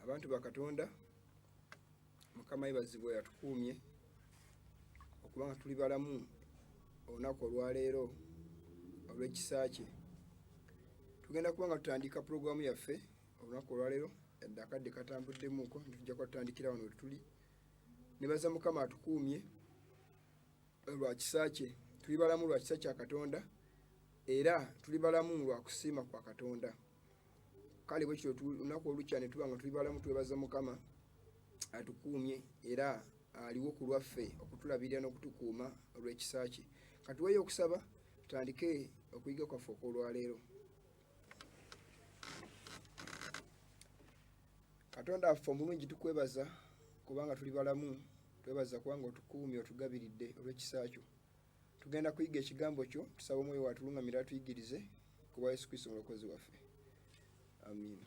Abantu bakatonda Mukama yebazibwe yatukuumye okubanga tuli balamu olunaku olwaleero olw'ekisa kye. Tugenda kubanga tutandika pulogulaamu yaffe olunaku olwaleero, yadde akadde katambuddemuuko, tujja kutandikira wano tuli. Nebaza Mukama atukuumye lwa kisa kye. Tuli balamu lwa kisa kya Katonda era tuli balamu lwa kusiima kwa Katonda. Kale bwe kityo olunaku olukya ne tuba nga tuli balamu twebaza Mukama atukuumye era aliwo ku lwaffe okutulabirira n'okutukuuma olw'ekisa kye. Katuweeyo okusaba tutandike okuyiga kwaffe okw'olwaleero. Katonda waffe omulungi tukwebaza kubanga tuli balamu, twebaza kubanga otukuumye otugabiridde olw'ekisa kyo. Tugenda kuyiga ekigambo kyo, tusaba Omwoyo watulungamira atuyigirize ku bwa Yesu Kristo omulokozi waffe. Amiina.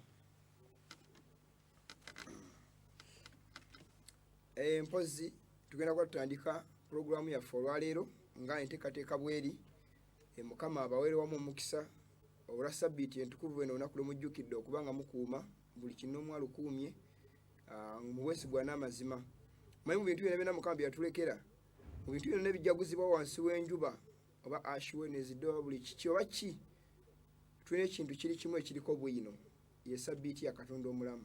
Mpozi tugenda kuba tutandika pulogulaamu yaffe olwaleero nga enteekateeka bweri. Mukama abaweere wamu omukisa olwa sabbiiti entukuvu eno olunaku lwe mujjukidde okubanga mukuuma buli kinoomu alukuumye mu bwesigwa n'amazima. Manyi mu bintu byonna byonna Mukama bye yatulekera, mu bintu byonna ebijjaguzibwa wansi w'enjuba oba ashwenezidde oba buli kiki oba ki, tulina ekintu kiri kimu ekiriko bwino, ye sabbiiti ya Katonda omulamu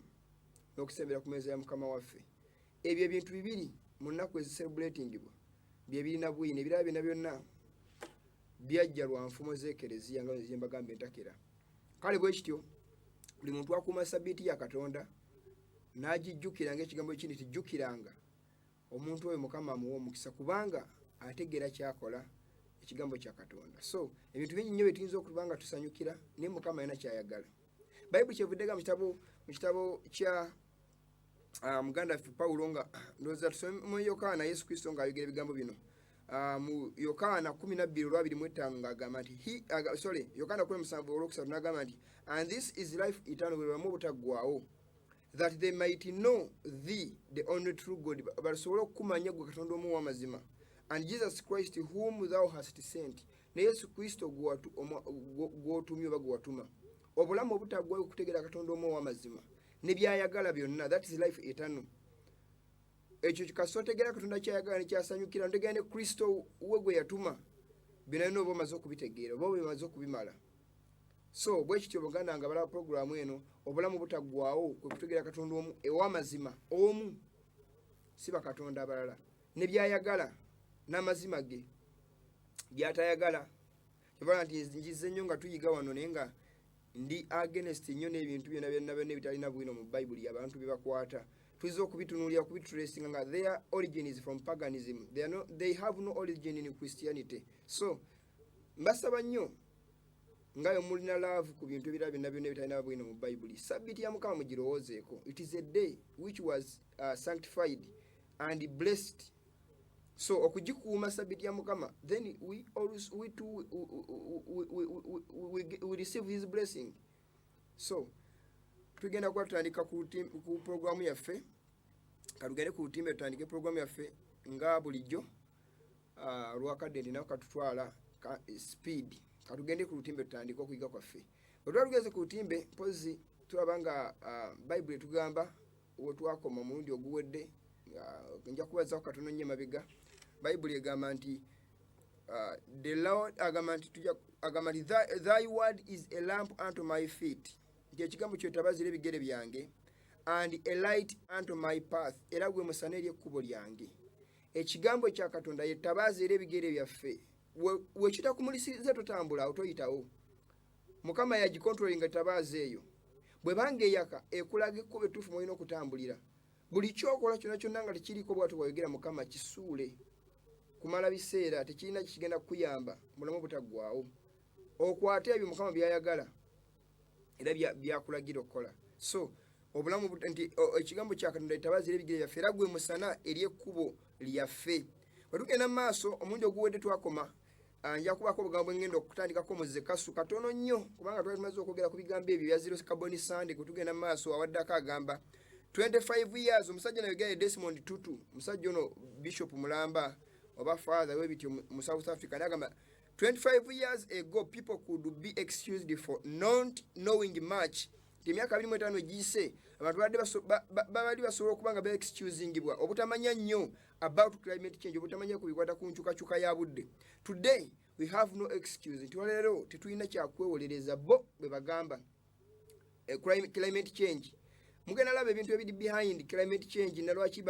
n'okusembera ku mmeeza ya Mukama waffe. Ebyo ebintu bibiri mu nnaku ezicelebratingibwa bye birina bwino, ebirala byonna byonna byajja lwa nfumo z'ekereziya nga bwe mbagamba entakera. Kale bwe kityo buli muntu akuuma sabbiiti ya Katonda n'agijjukira ng'ekigambo ekindi tijjukiranga, omuntu oyo Mukama amuwa omukisa kubanga ategeera kyakola ekigambo kya Katonda. So ebintu bingi nnyo bye tuyinza okuba nga tusanyukira naye Mukama alina kyayagala. Bayibuli kyevudde mu kitabo kya muganda waffe Pawulo nga ndowooza tusome mu Yokaana Yesu Kristo ng'ayogera ebigambo bino. Mu Yokaana 12:25 ng'agamba nti Yokaana 17:3 n'agamba nti and this is life eternal, bwe bulamu obutaggwaawo, that they might know thee the only true God, basobole okukumanya gwe Katonda omu w'amazima, and Jesus Christ whom thou hast sent, ne Yesu Kristo gw'otumye oba gwe watuma. Obulamu obutaggwaawo okutegeera Katonda omu w'amazima ne byayagala byonna, that is life eternal. Ekyo kikasa otegeera Katonda kyayagala ne kyasanyukira, ntegeera ne Kristo we gwe yatuma, byonna oba omaze okubitegeera oba bimaze okubimala. So bwe kityo baganda nga balaba pulogulaamu eno, obulamu butaggwaawo kwe kutegeera Katonda omu ew'amazima omu, si bakatonda abalala, ne byayagala n'amazima ge by'atayagala. Kyebala nti njize nnyo nga tuyiga wano naye nga ndi against nnyo n'ebintu byonna byonna ebitalina bwino mu Bayibuli abantu bye bakwata. Tuyinza okubitunuulira okubitulesinga nga their origin is from paganism, they have no origin in Christianity. So mbasaba nnyo ngayo mulina love ku bintu ebirala byonna byonna ebitalina bwino mu Bayibuli, sabbiiti ya Mukama mugirowoozeeko. It is a day which was sanctified and blessed. So okugikuuma sabbiiti ya Mukama, then we receive his blessing. So tugenda kuba tutandika ku pulogulaamu yaffe, katugende ku lutimbe tutandike pulogulaamu yaffe nga bulijjo. Olwakadde ndinawo katutwala speed, katugende ku lutimbe tutandike okuyiga kwaffe. Bwe tuba tugeze ku lutimbe, mpozi tulaba nga Bayibuli etugamba we twakoma omulundi oguwedde, nja kubazaako katono nnyo emabega. Bayibuli egamba nti the Lord agamba nti thy word is a lamp unto my feet, nti ekigambo kyo tabazira ebigere byange, and a light unto my path, era gwe musana eri ekkubo lyange. Ekigambo kya Katonda ye tabaaza era ebigere byaffe. Wekitakumulisiza totambula awo toyitawo. Mukama yagikontrolinga tabaaza eyo. Bwe banga eyaka ekulaga ekkubo ettuufu mwolina okutambulira. Buli kyokola kyonna kyonna nga tekiriko bw'atyo bw'ayogera Mukama kisuule. Kumala biseera tekirina kigenda kukuyamba mulamu butaggwaawo. Okwate ebyo Mukama byayagala era byakulagira okukola. So obulamu nti ekigambo kya Katonda tabazira ebigere byaffe era gwe musana eri ekkubo lyaffe. Bwe tugenda mu maaso omulundi oguwedde twakoma, nja kubaako obugambo ngenda okutandikako mu Zekasu katono nnyo kubanga twali tumaze okwogera ku bigambo ebyo bya Zero Carbon Sunday. Kwe tugenda mu maaso awaddako agamba 25 years omusajja nayogerera Desmond Tutu, musajja ono Bishop Mulamba oba father we bityo mu South Africa, n'agamba 25 years ago people could be excused for not knowing much. Emyaka 25 egiyise abantu babali basobola okuba nga excusingibwa obutamanya nnyo about climate change, obutamanya ku bikwata ku nkyukakyuka ya budde. Today we have no excuse nti olero tetulina kyakwewolereza bo bwe bagamba climate change. Mugenda laba ebintu ebiri behind climate change na lwaki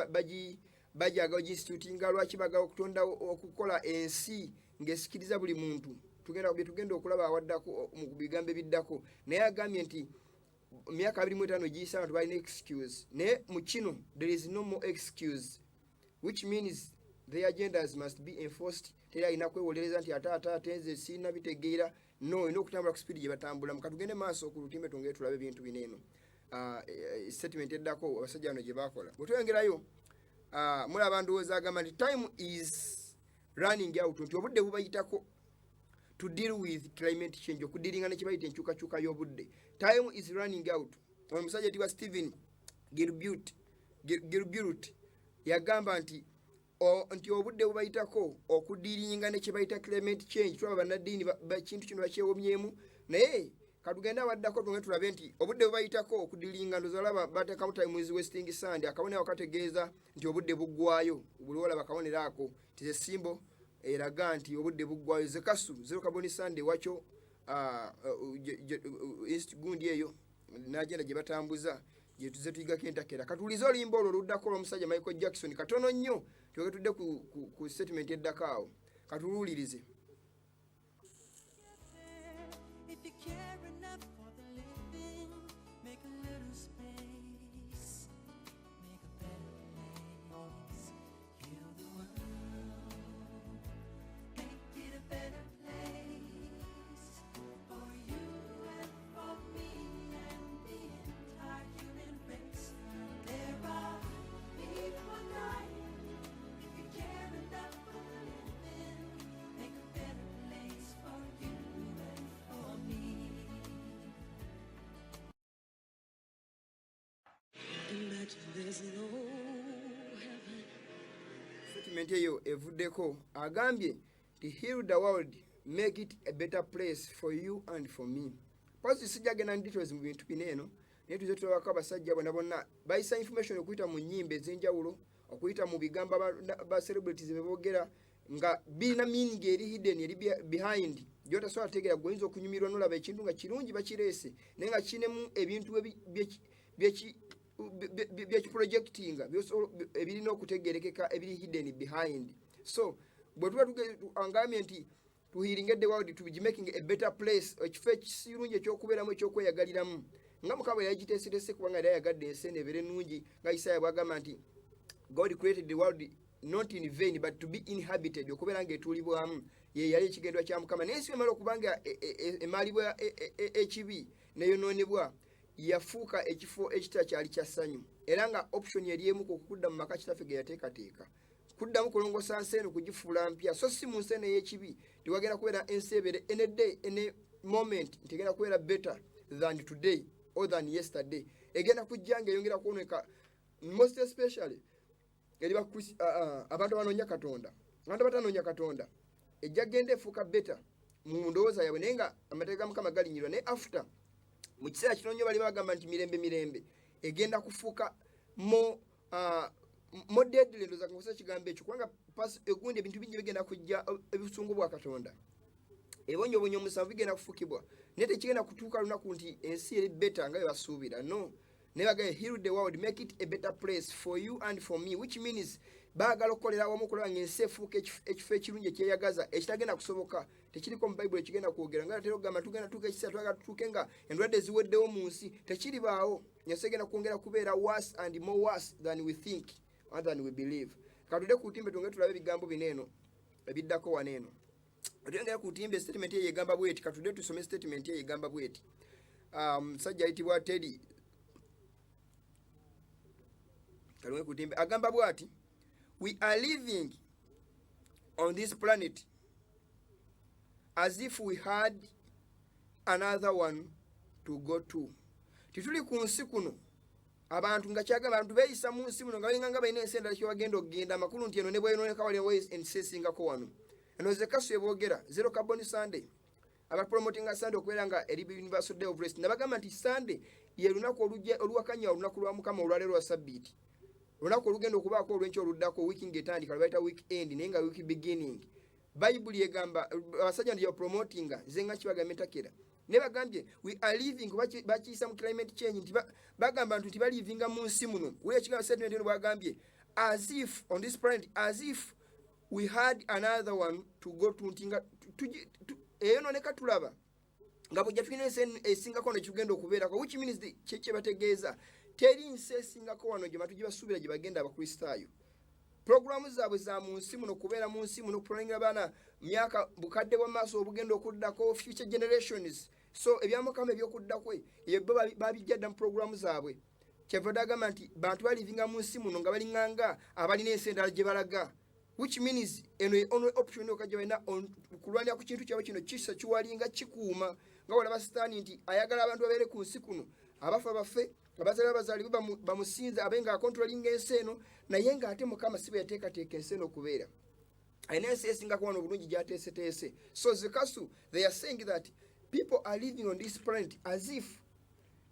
bajaga institutinga, lwaki baga okutonda okukola ensi ng'esikiriza buli muntu. Tugenda okulaba awaddako mu bigambo ebiddako, naye agambye nti myaka 25 giyisa abantu balina excuse. Naye mu kino there is no more excuse, which means the agendas must be enforced. Teri alina kwewolereza nti ate nze sirina bitegeera. No, ino okutambula ku speed gye batambula. Mukatugende maaso ku lutimbe tongere tulabe ebintu bineeno. Statement eddako abasajja bano gye bakola. Bwe tweyongerayo mulaba ndowooza agamba nti time is running out, nti obudde bubayitako to deal with climate change, okudiringa nekye bayita enkyukakyuka y'obudde. Time is running out. Omusajja yitibwa Stephen Gilbert yagamba nti obudde bubayitako okudiringa nekye bayita climate change. Tulaba bannaddiini kintu kino bakyewomyemu, naye katugenda waddako tunge tulabe nti obudde bubayitako okudiringa. Ndoza olaba bateekamu time is wasting sand, akabonero akategeeza nti obudde buggwayo. Buli olaba akabonero ako nti esimbo eraga nti obudde buggwayo. Zekasu zero carbon sand wakyo gundi eyo n'agenda gye batambuza gye tuze tuyigako entakera. Katulize olimba olwo luddako olw'omusajja Michael Jackson katono nnyo tuge tudde ku statement eddako awo katuluulirize. Statement eyo evuddeko agambye to heal the world, make it a better place for you and for me. Pasi sijagenda ndi details mu bintu bineeno, naye tuze tulabako abasajja bonna bayisa information okuyita mu nnyimba ez'enjawulo, okuyita mu bigambo ba celebrities beboogera nga birina meaning eri hidden eri behind gyotasobola tegeera goyinza okunyumirwa n'olaba ekintu nga kirungi bakireese naye nga kinemu ebintu byekiprojectinga ebirina okutegeerekeka ebiri hidden behind. So bwe tuba angambye nti tuhiringe the world to be making a better place, ekifo ekirungi ekyokubeeramu ekyokweyagaliramu nga Mukama yagiteeserese kubanga yali ayagadde ensi ebeere ennungi nga Isaiah bw'agamba nti God created the world not in vain but to be inhabited, okubeera ng'etuulibwamu ye yali ekigendwa kya Mukama. Naye ensi emala okubanga emaalibwa ekibi neyonoonebwa yafuuka ekifo ekitakyali kya ssanyu, era nga option yali emu ku kudda mu maka kitaffe ge yateekateeka, kuddamu kulongosa nsi eno kugifuula mpya, so si mu nsi eno ey'ekibi tewagenda kubeera ensi ebeere in a day in a moment nti egenda kubeera better than today or than yesterday. Egenda kujja ng'eyongera kuwoneka most especially eri abantu abanoonya Katonda. Abantu abatanoonya Katonda ejja genda efuuka better mu ndowooza yaabwe, naye nga amateeka ga Mukama galinyirwa. Naye after mu kiseera kino nnyo bali bagamba nti mirembe egenda kufuuka mo deadly. Ndowooza nkozesa ekigambo ekyo kubanga egundi ebintu bingi bigenda kujja ebusungu bwa Katonda, ebonyobonya omusanvu bigenda kufuukibwa, naye tekigenda kutuuka lunaku nti ensi eri better nga bwe basuubira. No, naye bagaye heal the world, make it a better place for you and for me, which means baagala okukolera awamu okulaba ng'ensi efuuka ekifo ekirungi ekyeyagaza ekitagenda kusoboka. Tekiriko mu Bayibuli ekigenda kwogera nga atera okugamba tugenda tuuka ekiseera twagala tutuuke nga endwadde ziweddewo mu nsi. Tekiribaawo. Ensi egenda kwongera kubeera worse and more worse than we think and than we believe. Katudde ku lutimbe twongere tulabe ebigambo bineeno ebiddako waneeno. Tuyongera ku lutimbe statement eyo egamba bweti. Katudde tusome statement eyo egamba bweti. Musajja ayitibwa Teddy kalungi ku lutimbe agamba bwati, we are living on this planet as if we had another one to go to. Tituli ku nsi kuno abantu nga kyagamba abantu beeyisa mu nsi muno nga balinga balina ensi endala kyebagenda okugenda, amakulu nti eno ne bweyononeka waliwo ensi esingako wano. Eno Zekasu eboogera zero carbon Sunday aba promoting Sunday okubeera nga eri Universal Day of Rest nabagamba nti Sunday ye lunaku oluwakanya olunaku lwa Mukama olwaleero lwa Sabbiiti lunaku olugenda okubaako olw'enkya oluddako wiiki ng'etandika lwe weekend naye nga week beginning Bayibuli egamba abasajja nti promotinga nze nga kibagamba entakera ne bagambye we are living bakiyisa mu climate change nti bagamba nti balivinga mu nsi muno wuli ekigambo statement eno bagambye as if on this planet as if we had another one to go to ntinga eyo noneka tulaba nga bujja tulina ensi esingako nekigenda okubeerako which means kye bategeeza teri nsi esingako wano gye batu gye basuubira gye bagenda abakristaayo programu zaabwe za mu nsi muno kubeera mu nsi muno kulangira baana myaka bukadde bwa maaso obugenda okuddako future generations so ebyamukama ebyokuddakwe ebyo babijja dda mu programu zaabwe kyeva dagamba nti bantu balivinga mu nsi muno nga balinganga abalina ensi endala gye balaga which means eno ono option okajja balina kulwanira ku kintu kyabwe kino kisa kiwalinga kikuuma nga walaba sitaani nti ayagala abantu babeere ku nsi kuno abafa baffe abazaalibwa bamusinza abenga akontrolinga ensi eno naye ng'ate mukama si bwe yateekateeka ensi eno okubeera ayina ensi esingako wano obulungi gyateeseteese so zikasu they are saying that people are living on this planet as if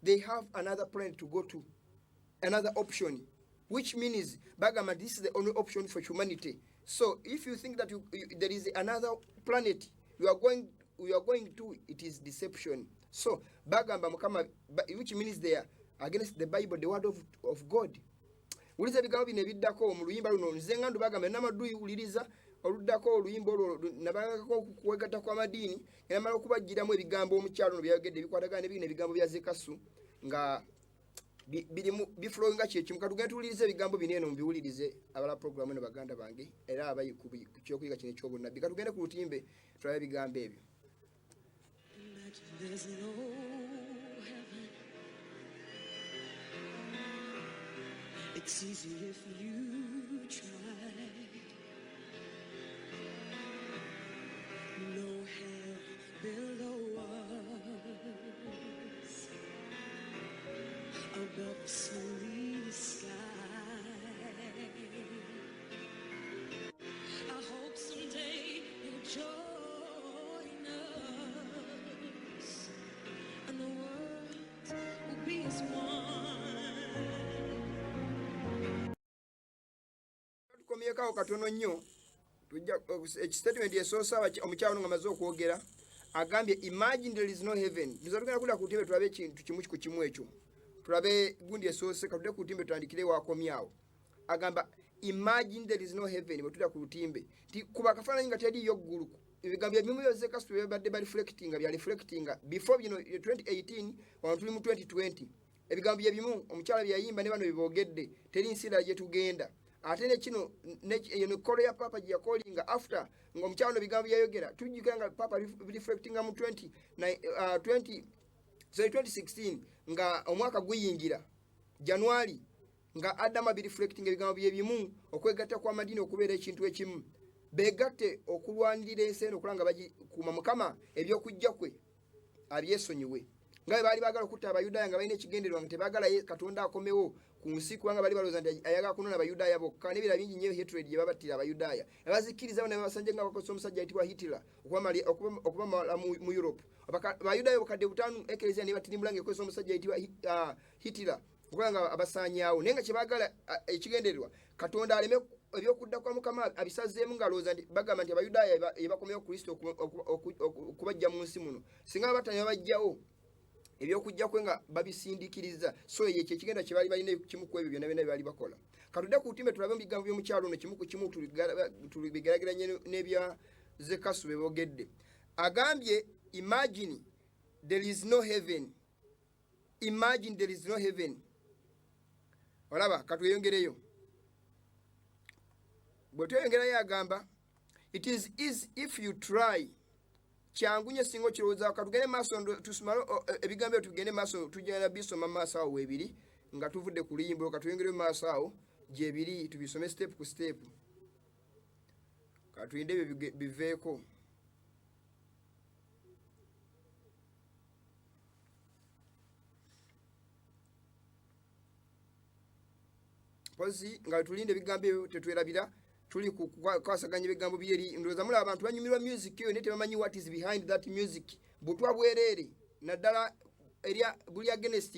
they have another planet to go to another option which means bagamba this is the only option for humanity so if you think that there is another planet you are going to it is deception so bagamba mukama which means they are against the Bible the word of God uliza bigambo bino ebiddako mu luyimba luno nze nga ndubagamba namadduyi uliriza oluddako oluyimba olwo nabagako kuwegatta kwa madiini era mala okubajjiramu ebigambo omukyalo byayogedde bikwatagana nebigina ebigambo bya Zekasu nga biflowinga kyekimu katugenda tuwuliriza ebigambo bino eno mubiwulirize abala programu eno baganda bange era abayi ku kyokuyiga kino eky'obunnabbi katugende ku lutimbe tulabe ebigambo ebyo. It's easy if you try. No hell below us, above the sunny sky. I hope someday you'll join us, and the world will be as one. Tukomyeko katono nnyo tujja statement esoosa omukyalo nga maze okwogera agambye imagine there is no heaven tuzatugenda kulira ku timbe tulabe ekintu kimu ku kimu ekyo tulabe gundi esoose katudde ku timbe tutandikire wakomyawo agamba imagine there is no heaven bwe tutya ku lutimbe ti kuba akafaananyi nga teriyo ggulu ebigambo ebimu byose kasito byabadde baliflectinga bya reflectinga before bino 2018 wano tuli mu 2020 ebigambo bye bimu omukyala byayimba ne bano biboogedde teri nsi endala gye tugenda ate ne kino ne kolo ya papa gye yakolinga after ng'omukyalo no bigambo byayogera tujjukira nga papa reflectinga mu 2016 nga omwaka guyingira January nga Adama bi reflecting ebigambo bye bimu okwegatta kwa madini okubeera ekintu ekimu begatte okulwanirira ensi eno okulanga bagikuuma mukama ebyokujja kwe abyesonyiwe nga baali baagala okutta abayudaaya nga balina ekigendererwa nga tebaagala Katonda akomewo ku nsi kubanga bali balowooza nti ayagala kunona abayudaaya bokka n'ebirala bingi nnyo hatred gye babattira abayudaaya abazikkiriza ne babasanja nga bakozesa omusajja ayitibwa Hitler okuba mu Europe abayudaaya obukadde butaanu ekereziya ne batirimbula ng'ekozesa omusajja ayitibwa Hitler okuba nga abasaanyaawo naye nga kye baagala ekigendererwa Katonda aleme ebyokudda kwa mukama abisazeemu ng'alowooza nti bagamba nti abayudaaya ebakomewo Kristo okubajja mu nsi muno singa babatanya babajjawo ebyokujja kwe nga babisindikiriza so ye ekigenda kye bali balina kimu ku ebyo byonna byonna bali bakola katudde ku timbe tulabe mu bigambo by'omukyalo ono kimu ku kimu tubigeraageranye n'ebya Zekasu be boogedde agambye imagine there is no heaven imagine there is no heaven olaba katweyongereyo bwe tweyongerayo agamba it is easy if you try kyangunye singo kirowooza katugende maaso tusumale ebigambo tugende maaso tujjana bisoma maaso awo webiri nga tuvudde ku luyimbo katuyongere maaso awo gye biri tubisome step ku step katuyinde biveeko pozi nga tulinde ebigambo ebyo tetwerabira tuli kwasaganya ebigambo byeri ndowooza mulaba abantu banyumirwa music eyo naye tebamanyi what is behind that music butwa bwereere naddala erya buli against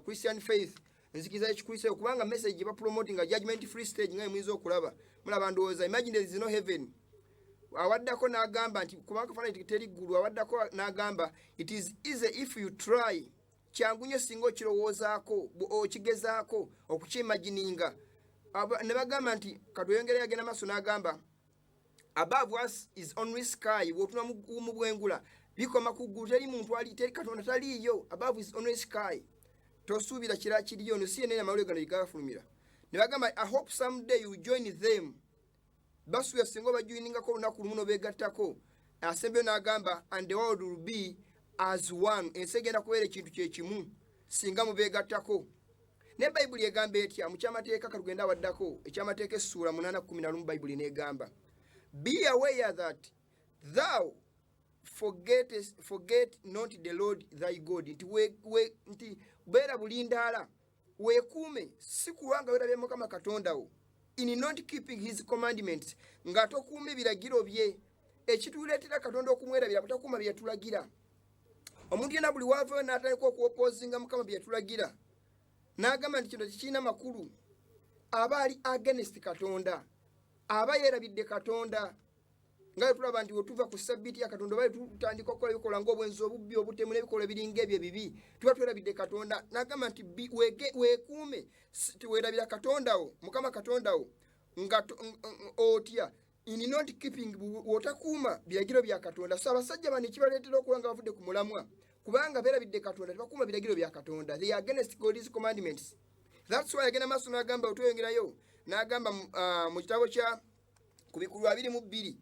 Christian faith nzikiriza ekikristo kubanga message bapromotinga judgment free stage nga muyinza okulaba mulaba ndowooza imagine there is no heaven awaddako n'agamba nti kubanga kafaananyi teri ggulu awaddako n'agamba it is easy if you try kyangu nnyo singa okirowoozaako okigezaako okukimagininga ne bagamba nti katuyongere yagenda maaso n'agamba above us is only sky bw'otuna mu bwengula bikoma ku ggulu teri muntu ali teri katonda taliiyo above is only sky tosuubira kira kiriyo no si yenene amawulire gano gigafulumira ne bagamba I hope someday you join them basuya singa bajoiningako olunaku lumu nobeegattako asembyo n'agamba and the world will be as one ensi egenda kubeera ekintu kyekimu singa mubeegattako ne bayibuli egamba etya mu kyamateeka katugenda awaddako ekyamateeka essuula 8:11 bayibuli n'egamba be aware that thou forget not the Lord thy God nti beera bulindaala weekuume si kulwanga weerabye Mukama Katonda wo in not keeping his commandments nga tokuuma ebiragiro bye ekituleetera Katonda okumwerabira butakuuma bye yatulagira omuntu yenna buli waavayo n'atandika okuopoozinga Mukama bye yatulagira n'agamba nti kino tekirina makulu aba ali against Katonda aba yeerabidde Katonda nga tulaba nti wetuva ku sabbiiti ya Katonda bali tutandika okukola ebikola ng'obwenzi obubbi obutemu n'ebikola ebiringa ebyo ebibi tuba twerabidde Katonda n'agamba nti weekuume weerabira Katonda wo Mukama Katonda wo nga otya in not keeping wotakuuma biragiro bya Katonda so abasajja bano ekibaleetera okuba nga bavudde ku mulamwa kubanga beerabidde Katonda tebakuuma biragiro bya Katonda they are against God's commandments that's why agenda maaso n'agamba otweyongerayo n'agamba mu kitabo kya ku bikulu 22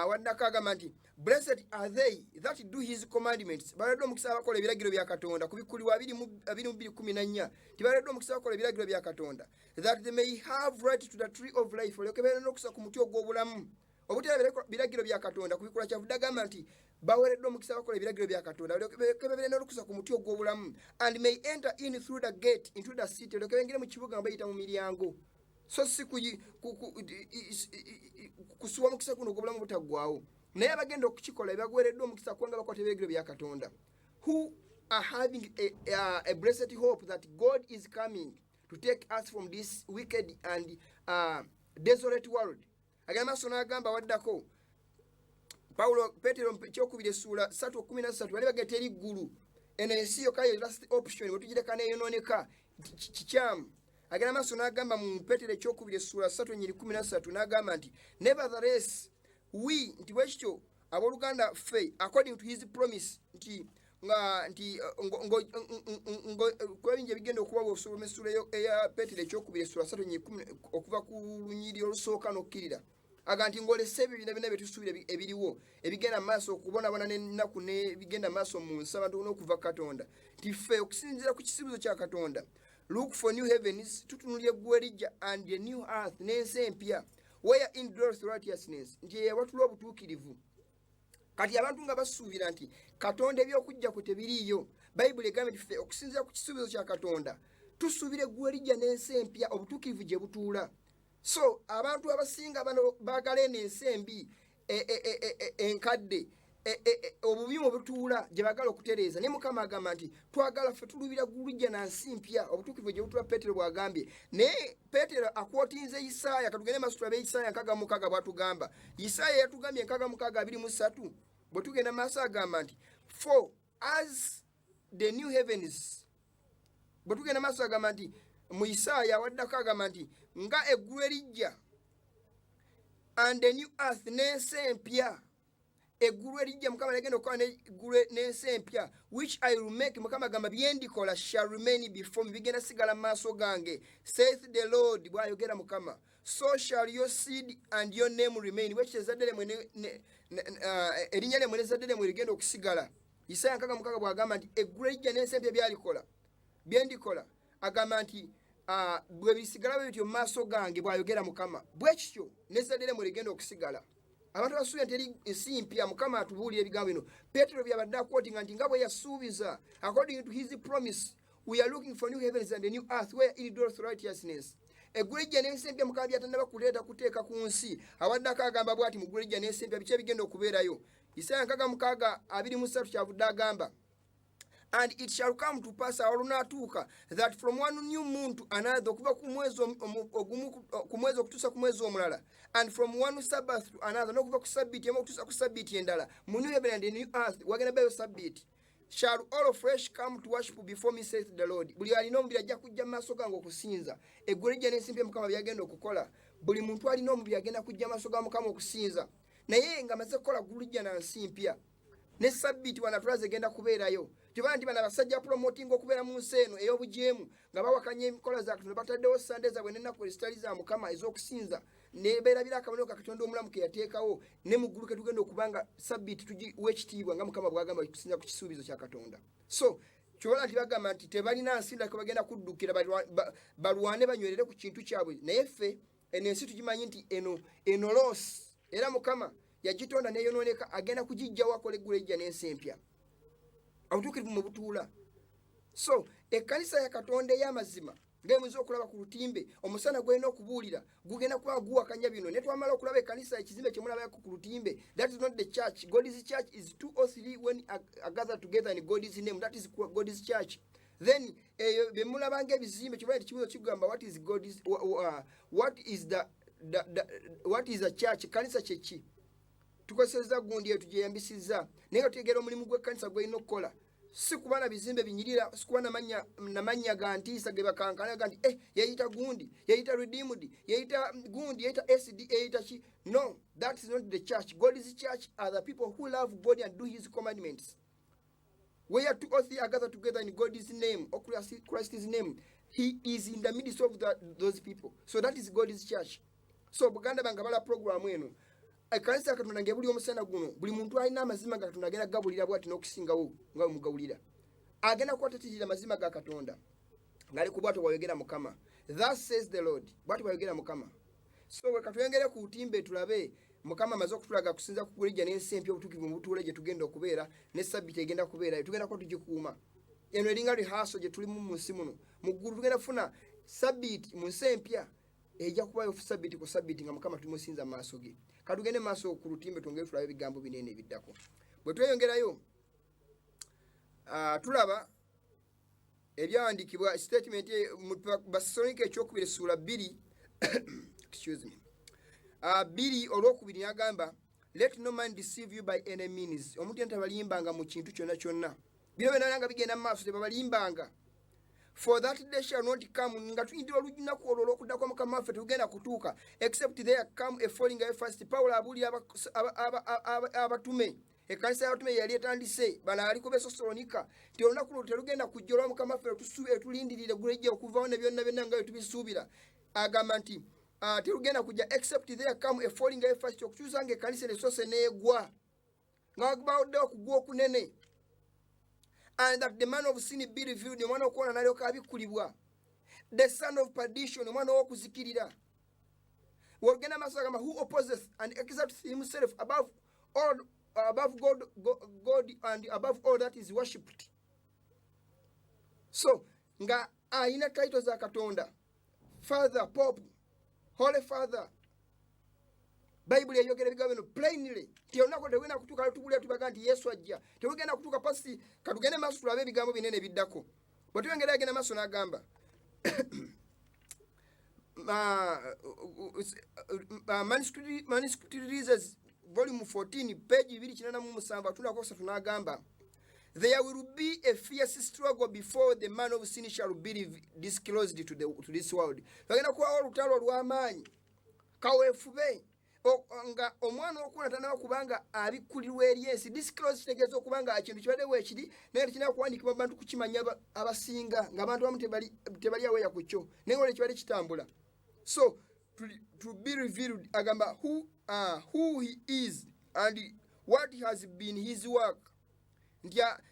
waddako agamba nti blessed are they that do his commandments baladde omukisa abakola ebiragiro bya Katonda ku bikulu 22:14 tibaladde omukisa abakola ebiragiro bya Katonda that they may have right to the tree of life olyokebeera n'okusa ku muti ogw'obulamu obutera biragiro bya Katonda ku bikulu kyavudde agamba nti baweereddwa omukisa abakola ebiragiro bya Katonda olyokebeera n'olukusa ku muti ogw'obulamu and may enter in through the gate into the city olyokebeera mu kibuga nga bayita mu miryango so si kusuwa mukisa kuno ogw'obulamu butaggwaawo naye abagenda okukikola ebagwereddwa omukisa kubanga bakwata ebiragiro bya Katonda who are having a blessed hope that God is coming to take us from this wicked and desolate world agenda maaso n'agamba waddako Paulo Petero kyokubira essuula 3:13 bali bagenda eri ggulu eno ensi yokka ye last option bwe tugireka neeyonooneka kikyamu agenda maaso n'agamba mu Petero ekyokubira essuula 3:13 n'agamba nti nevertheless we nti bwekityo abooluganda ffe according to his promise nti kwebingi ebigenda okuba bw'osoma essuula eya Petero ekyokubira essuula 3:10 okuva ku lunyiri olusooka n'okkirira aga nti ng'olese ebyo byonna bye tusuubira ebiriwo ebigenda maaso okubonabona n'ennaku n'ebigenda maaso mu nsi abantu n'okuva Katonda nti ffe okusinziira ku kisibuzo kya Katonda look for new heavens tutunulira eggulu erijja and a new earth n'ensi empya where in dwelleth righteousness nti ewatula obutuukirivu kati abantu nga basuubira nti Katonda ebyokujja kwe tebiriiyo bayibuli egambye nti ffe okusinziira ku kisuubizo kya Katonda tusuubira eggulu erijja n'ensi empya obutuukirivu gye butuula so abantu abasinga bano baagala eno ensi embi enkadde obubi mu butuula gye baagala okutereeza naye Mukama agamba nti twagala ffe tuluubira ggulu lijja na nsi mpya obutuukirivu gye butuula Petero bw'agambye naye Petero akwotinze Isaaya katugende maaso tulabe Isaaya 6:6 bw'atugamba Isaaya yatugambye 6:23 bwe tugenda maaso agamba nti for as the new heavens bwe tugenda maaso agamba nti mu Isaaya waddako agamba nti nga eggulu erijja and a new earth n'ensi empya eggulu erijja Mukama yagenda okukola n'eggulu n'ensi empya which I will make Mukama agamba byendikola shall remain before me bigenda sigala mu maaso gange saith the Lord bw'ayogera Mukama so shall your seed and your name remain bwekyo ezzadde lyemmwe erinnya lyemmwe n'ezzadde lyemmwe ligenda okusigala Isaaya 6:6 bw'agamba nti eggulu erijja n'ensi empya byendikola agamba nti bwe bisigala bwe bityo mu maaso gange bw'ayogera Mukama bwekityo n'ezzadde lyemmwe ligenda okusigala abantu basuubira nti eri ensi mpya Mukama atubuulira ebigambo bino Petero byabadde akwotinga nti nga bwe yasuubiza according to his promise we are looking for new heavens and a new earth where in dwelleth righteousness eggulu ejja n'ensi empya mukama byatannaba kuleeta kuteeka ku nsi awaddako agamba bw'ati mu ggulu ejja n'ensi empya biki ebigenda okubeerayo. Isaaya 6:23 kyavudde agamba, and it shall come to pass awo lunaatuuka that from one new moon to another, okuva ku mwezi okutuusa ku mwezi omulala, and from one sabbath to another, n'okuva ku sabbiiti emu okutuusa ku sabbiiti endala, mu new heaven and the new earth wagenda bayo sabbiiti, shall all flesh come to worship before me, saith the Lord. Buli alina omubiri ajja kujja mu maaso gange okusinza. Eggulu ejja n'ensi empya mukama byagenda okukola. Buli muntu alina omubiri agenda kujja mu maaso ga mukama okusinza. Naye nga amaze kukola ggulu ejja na nsi mpya, ne sabbiiti wanatulaze egenda kubeerayo. Tibana nti bano abasajja promoting okubeera mu nsi eno ey'obujeemu nga bawakanya emikola za Katonda, bataddewo sande zaabwe n'ennaku ezitali za mukama ez'okusinza, nebeerabira akabonero ka Katonda omulamu ke yateekawo, ne mu ggulu ke tugenda okubanga sabbiiti tugiwa ekitiibwa nga mukama bw'agamba tusinza ku kisuubizo kya Katonda. So kyobola nti bagamba nti tebalina nsi ndala ke bagenda kuddukira balwane banywerere ku kintu kyabwe, naye ffe eno ensi tugimanyi nti eno loosi, era mukama yagitonda neyonooneka, agenda kugijjawo akola eggulu ejja n'ensi empya. Obutuukirivu mu butuula. So ekkanisa ya Katonda ey'amazima ng'emuyinza okulaba ku lutimbe, omusana gwena okubuulira gugenda kuba guwakanya bino. Ne twamala okulaba ekkanisa ekizimbe kye mulabako ku lutimbe, that is not the church. God's church is 2 or 3 when are gathered together in God's name. That is God's church. Then bye mulaba ng'ebizimbe kibula ekibuzo kigamba what is God's what is the church? Kanisa kye ki? Tukoseza gundi yetu gye yambisizza, naye nga tutegeera omulimu gw'ekkanisa gw'erina okukola, si kuba na bizimbe binyirira, si kuba na mannya ga ntiisa ge bakankanaga nti yayita gundi, yayita redeemed, yayita gundi, yayita SD, yayita ki. No, that is not the church. God's church are the people who love God and do his commandments. Where 2 or 3 are gathered together in God's name or Christ's name, he is in the midst of those people. So that is God's church. So Buganda bangabala program eno, ekkanisa ya Katonda ng'ebuli omusana guno, buli muntu alina amazima ga Katonda agenda gabulira bw'ati n'okusingawo nga mugawulira. Agenda kwatatirira amazima ga Katonda ngali ku bw'atyo bw'ayogera Mukama. Thus says the Lord. Bw'atyo bw'ayogera Mukama. So we katuyongere ku lutimbe tulabe Mukama amaze okutulaga kusinza ku ggulu ejja n'ensi empya obutuukivu mu butuule gye tugenda okubeera, ne sabbiiti egenda kubeerayo. Tugenda kuba tugikuuma. Eno eringa rehearsal gye tulimu mu nsi muno. Mu ggulu tugenda kufuna sabbiiti mu nsi empya ejja kubayo sabbiiti ku sabbiiti nga Mukama tumusinza mu maaso ge. Katugende maaso ku lutimbe twongere tulabe ebigambo binene ebiddako. Bwe tweyongerayo tulaba ebyawandiikibwa statement mu Basalonike ekyokubiri ssuula 2 excuse me 2 olwokubiri n'agamba, let no man deceive you by any means. Omuntu yenna tabalimbanga mu kintu kyonna kyonna. Bino byonna nga bigenda mu maaso tebabalimbanga. For that day shall not come, nga tuyindira olunaku olwo olw'okudda Mukama waffe tugenda kutuuka, except there come a falling away first. Pawulo abuulira abatume, ekkanisa y'abatume yali etandise, bano aliko Besosolonika, nti olunaku olwo terugenda kujja olwa Mukama waffe etulindirire eggulu ejja okuvawo ne byonna byonna nga bye tubisuubira. Agamba nti terugenda kujja except there come a falling away first, okukyusa nga ekkanisa esoose n'egwa, nga wagibawoddewo okugwa okunene. And that the man of sin be revealed, omwana okuwona n'alyoka abikkulibwa, the son of perdition, omwana w'okuzikirira. Wogenda maaso agamba, who opposes and exalts himself above God and above all that is worshipped. So nga ayina title za Katonda, Father, Pope, Holy Father. Bible yayogera ebigambo bino plainly. Olunaku tegenda kutuuka tubulira tubaga nti Yesu ajja. Tegenda kutuuka pasi katugende maaso tulabe ebigambo binene biddako. Bwe tuyongera agenda maaso n'agamba Manuscript Readers volume 14 page 287 atulako n'agamba, there will be a fierce struggle before the man of sin shall be disclosed to this world. Bagenda kubawo olutalo olw'amaanyi kaweefube nga omwana okuwona tanaba kubanga abikkulirwa eri ensi. Disclose kitegeeza okubanga ekintu kibaddewo ekiri naye tekirina kuwandiikibwa abantu kukimanya abasinga ng'abantu abamu tebali aweeya ku kyo naye olwo kibadde kitambula. So to be revealed agamba who he is and what has been his work.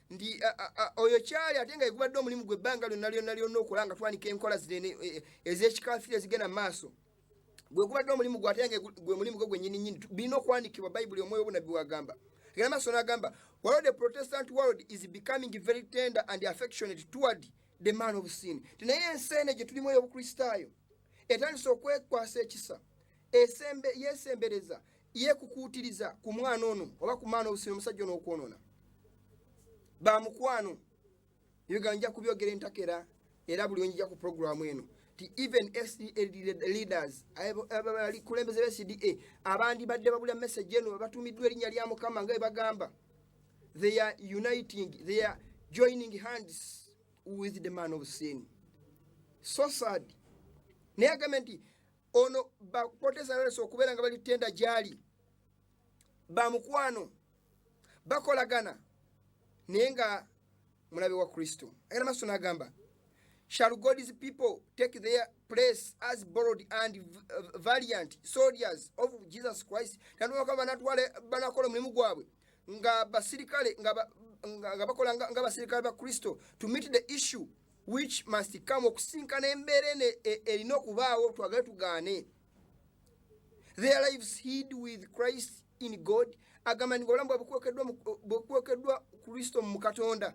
Ndi oyo kyali ate nga yegubadde omulimu gwe ebbanga lyonna okola nga twanika enkola zirene ez'ekikafiira zigenda maaso. Gwe kubadde omulimu gwe ate nga gwe mulimu gwe gwennyini birina okuwandiikibwa Bayibuli omwoyo obunabbi bwagamba. Egenda maaso n'agamba, while the Protestant world is becoming very tender and affectionate toward the man of sin. Naye ensi eno gye tulimu ey'obukristaayo etandise okwekwasa ekisa yesembereza yekukuutiriza ku mwana ono oba ku mwana obusire omusajja ono okwonona bamukwano ebigano nja kubyogera entakera era buli onjija ku programu eno ti even SDA leaders abali kulembeze be SDA abandi badde babula message eno batumiddwa erinnya lya Mukama nga bagamba they are uniting, they are joining hands with the man of sin. So sad. Naye agamba nti ono bapoteza leso okubeera nga bali tenda gyali bamukwano bakolagana naye nga mulabe wa Kristo. Agenda maaso n'agamba shall God's people take their place as borrowed and valiant soldiers of Jesus Christ? Tanduka banatwale banakola mulimu gwabwe nga basirikale nga bakola nga basirikale ba Kristo to meet the issue which must come okusinkana embeera erina okubaawo twagale tugaane. Their lives hid with Christ in God. Agamba nga obulamu bwekwekeddwa Kristo mu Katonda.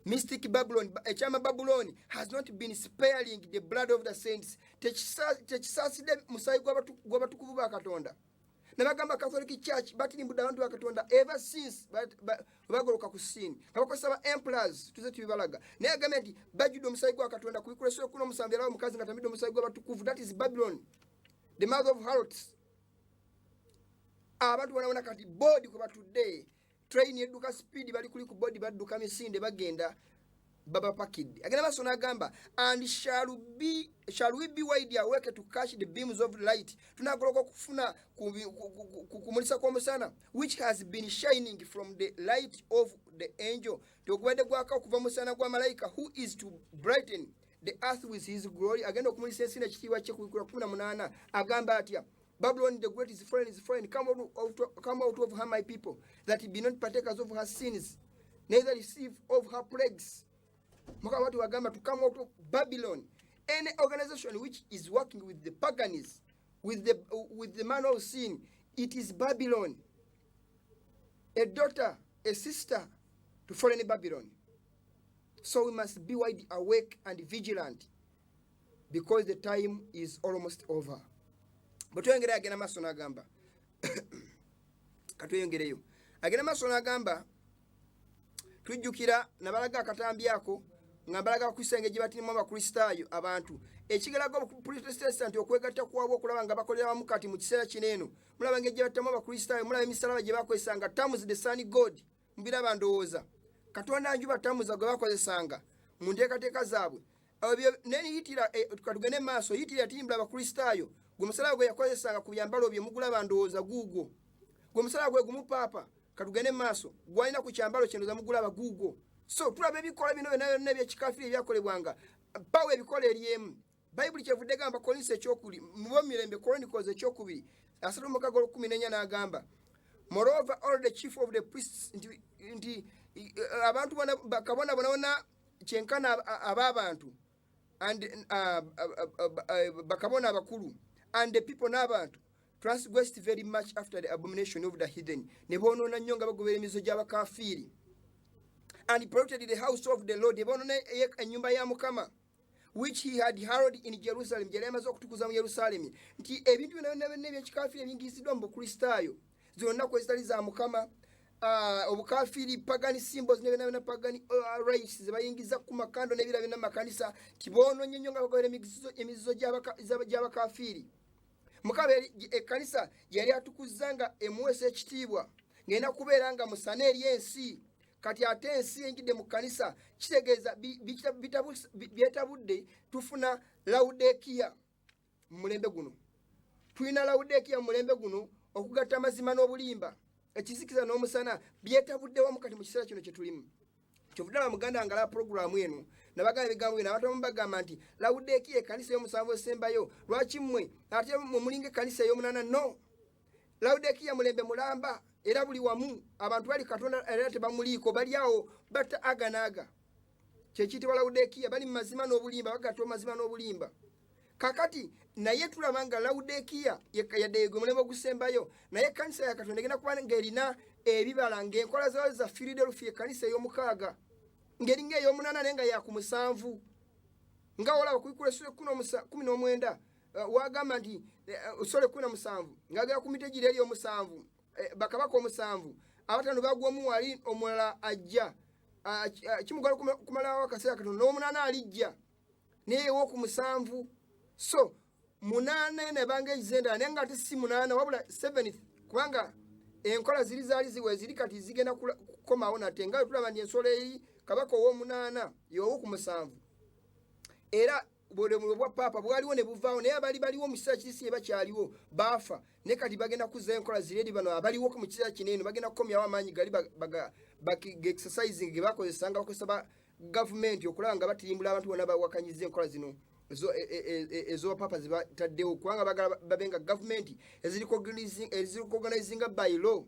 Mystic Babylon, ekyama Babylon has not been sparing the blood of the saints. Tekisaasidde musaayi gw'abatukuvu ba Katonda. Nabagamba Catholic Church batirimbudde abantu ba Katonda ever since bagoloka ku sin. Babakozesa ba emperors tuze tubibalaga. Naye agamba nti bajjudde omusaayi gwa Katonda kubikuleswa okuno omusambi alawo omukazi nga tamidde omusaayi gw'abatukuvu. That is Babylon, the mother of harlots. Abantu banabona kati board kwe batudde train edduka speed bali kuli ku board badduka misinde bagenda baba pakid. Agenda maaso n'agamba and shall we be wide awake to catch the beams of light. Tunagoloka okufuna kumulisa kw'omusana which has been shining from the light of the angel. Tokubadde gwaka okuva musana gwa malayika who is to brighten the earth with his glory. Agenda okumulisa ensi n'ekitiibwa kye ku 18 agamba atya Babylon the great is foreign, come out of her my people, that be not partakers of her sins, neither receive of her plagues. Mukawatu wagamba to come out of Babylon. Any organization which is working with the paganism, with the man of sin, it is Babylon. A daughter, a sister to foreign Babylon. So we must be wide awake and vigilant because the time is almost over. Butwengere agenda maaso n'agamba katweyongereyo agenda maaso n'agamba tujjukira nabalaga akatambi ako nga balaga kwisenge gye batirimu abakristaayo abantu ekigalaga Protestant okwegatta kwabwe okulaba nga bakolera wamu kati mu kiseera kineeno mulaba ng'egye battamu abakristaayo mulaba emisalaba gye bakozesanga terms the sun god mbiraba ndowooza Katonda njuba terms gwe bakozesanga mu nteekateeka zaabwe neni yitira tukatugende maaso yitira yatimbula abakristaayo gwe musala gwe yakozesanga ku byambalo bye mugulaba ndowooza guugwo gwe musala gwe gumupaapa katugende maaso gwalina ku kyambalo kye ndowooza mugulaba guugwo. So tulaba ebikola bino byonna ebyekikafiri ebyakolebwanga pawe ebikola eryemu bayibuli kyevudde gamba Kolinso ekyokuli mu Mirembe Chronicles ekyokubiri 3:14 n'agamba moreover all the chief of the priests nti abantu bakabona bona kyenkana ab'abantu and bakabona abakulu and the people n'abantu transgressed very much after the abomination of the heathen ne boonona nnyo nga bagobera emizo gy'abakafiri and polluted the house of the Lord, ennyumba ya Mukama which he had hallowed in Jerusalem. Gyali amaze okutukuza mu Yerusalemu. Nti ebintu byonna ebyekikafiri ebingiziddwa mu bukristaayo zonna kwezitali za Mukama obukafiri pagani symbols ne pagani rites ze bayingiza ku makando n'ebira byonna makanisa tiboononye nnyo nga bagobera emizizo gy'abakafiri. Mukama ekkanisa yali atukuzanga emuweesa ekitiibwa ng'erina kubeera nga musana eri ensi. Kati ate ensi engidde mu kanisa kitegeeza byetabudde tufuna Laodikiya mu mulembe guno. Tulina Laodikiya mu mulembe guno okugatta amazima n'obulimba ekizikiza n'omusana byetabudde wamu kati mu kiseera kino kye tulimu. Kyovudde muganda ngala programu eno nabagamba ebigambo bino abantu bagamba nti Laodikiya ekkanisa y'omusanvu esembayo lwaki mmwe ate mu mulinga ekkanisa ey'omunana no. Laodikiya mulembe mulamba era buli wamu abantu bali Katonda era tebamuliiko bali awo batta aganaaga kyekiyitibwa Laodikiya bali mu mazima n'obulimba bagatta mazima n'obulimba. Kakati naye tulaba nga Laodikiya yadde gwe mulembe ogusembayo naye ekkanisa ya Katonda egenda kuba ng'erina ebibala ng'enkola zayo za Philadelphia ekkanisa ey'omukaaga ng'eringa ey'omunana naye nga ya ku 7. nga olaba kuikula sura 19 wagamba nti sura 17 ngagera ku mitejiri eri omusanvu bakabaka omusanvu abatano bagwamu wali omulala ajja kimugala kumalawo akaseera katono n'omunana alijja naye woku musanvu so munana ne banga ezenda naye nga ate si munana wabula 7th kubanga enkola ziri zaali ziwe ziri kati zigenda kukomawo nate nga tulaba nti ensolo eri kabaka ow'omunaana yowoku musanvu era bw'obulomo bwa paapa bwaliwo ne buvaawo naye abali baliwo mu kiseera kirisi bakyaliwo baafa naye kati bagenda kuzza enkola ziri eri bano abaliwo mu kiseera kino eno bagenda kukomyawo amaanyi gali exercising ge bakozesa nga bakozesa ba gavumenti okulaba nga batirimbula abantu bonna bawakanyiza enkola zino ez'obapapa zibataddewo kubanga bagala babe nga gavumenti eziricognizinga by law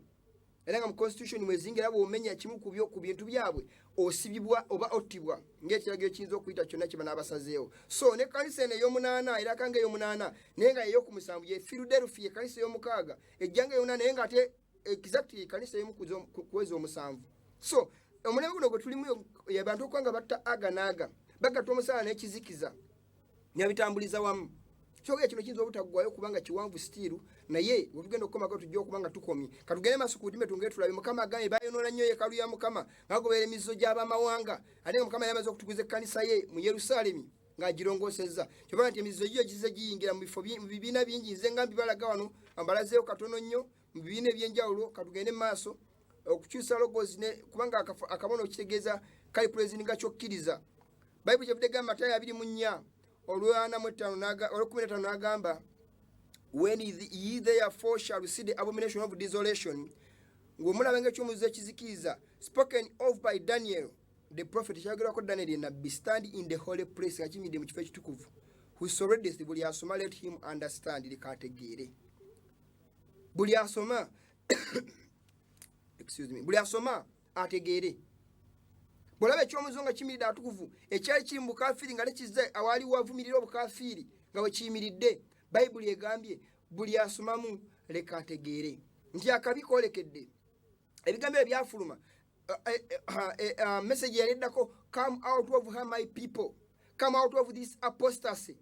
era nga mu constitution mwezingira bw'omenya kimu ku bintu byabwe osibibwa oba ottibwa ng'ekiragiro kiyinza okuyita kyonna kye banaabasazeewo so ne kanisa eno ey'omunaana era kanga ey'omunaana naye nga ey'okumusanvu ye Philadelphia kanisa ey'omukaaga ejjanga ey'omunaana naye nga ate exactly kanisa ey'omu kuweza omusanvu so omulembe guno gwe tulimu abantu okuba nga batta aga naaga bagatta omusaala n'ekizikiza nyabitambuliza wamu kyogera kino kiyinza obutaggwayo kubanga kiwanvu stiiru naye wetugenda okukomako tujja okuba nga tukomye katugende maaso ku budime tungere tulabe mukama agambe bayonoona nnyo yeekalu ya mukama ng'agoberera emizizo gy'abamawanga ate nga mukama yamaze okutukuza ekkanisa ye mu Yerusaalemi ng'agirongoosezza kyobanga nti emizizo giyo gize giyingira mu bibiina bingi nze nga mbibalaga wano ambalazeewo katono nnyo mu bibiina eby'enjawulo katugende mu maaso okukyusa logozi kubanga akabono okitegeeza kali pulezidenti nga kyokkiriza bayibuli kyevudde gamba Matayo 24 olw'okumi n'agamba when ye therefore shall see the abomination of desolation ng'omulaba ng'ekyomuzizo ekizikiriza spoken of by Daniel the prophet kyayogerwako Daniel ennabbi stand in the holy place nga kiyimiridde mu kifo ekitukuvu whoso readeth buli asoma let him understand leka ategeere buli asoma buli asoma ategeere bw'olaba ekyomuzizo nga kiyimiridde atukuvu ekyali kiri mu bukafiiri nga tekizza awaali wavumirira obukafiiri nga bwe kiyimiridde bayibuli egambye buli asomamu leka ategeere nti akabi koolekedde ebigambo ebyafuluma message yaleddako come out of her my people come out of this apostasy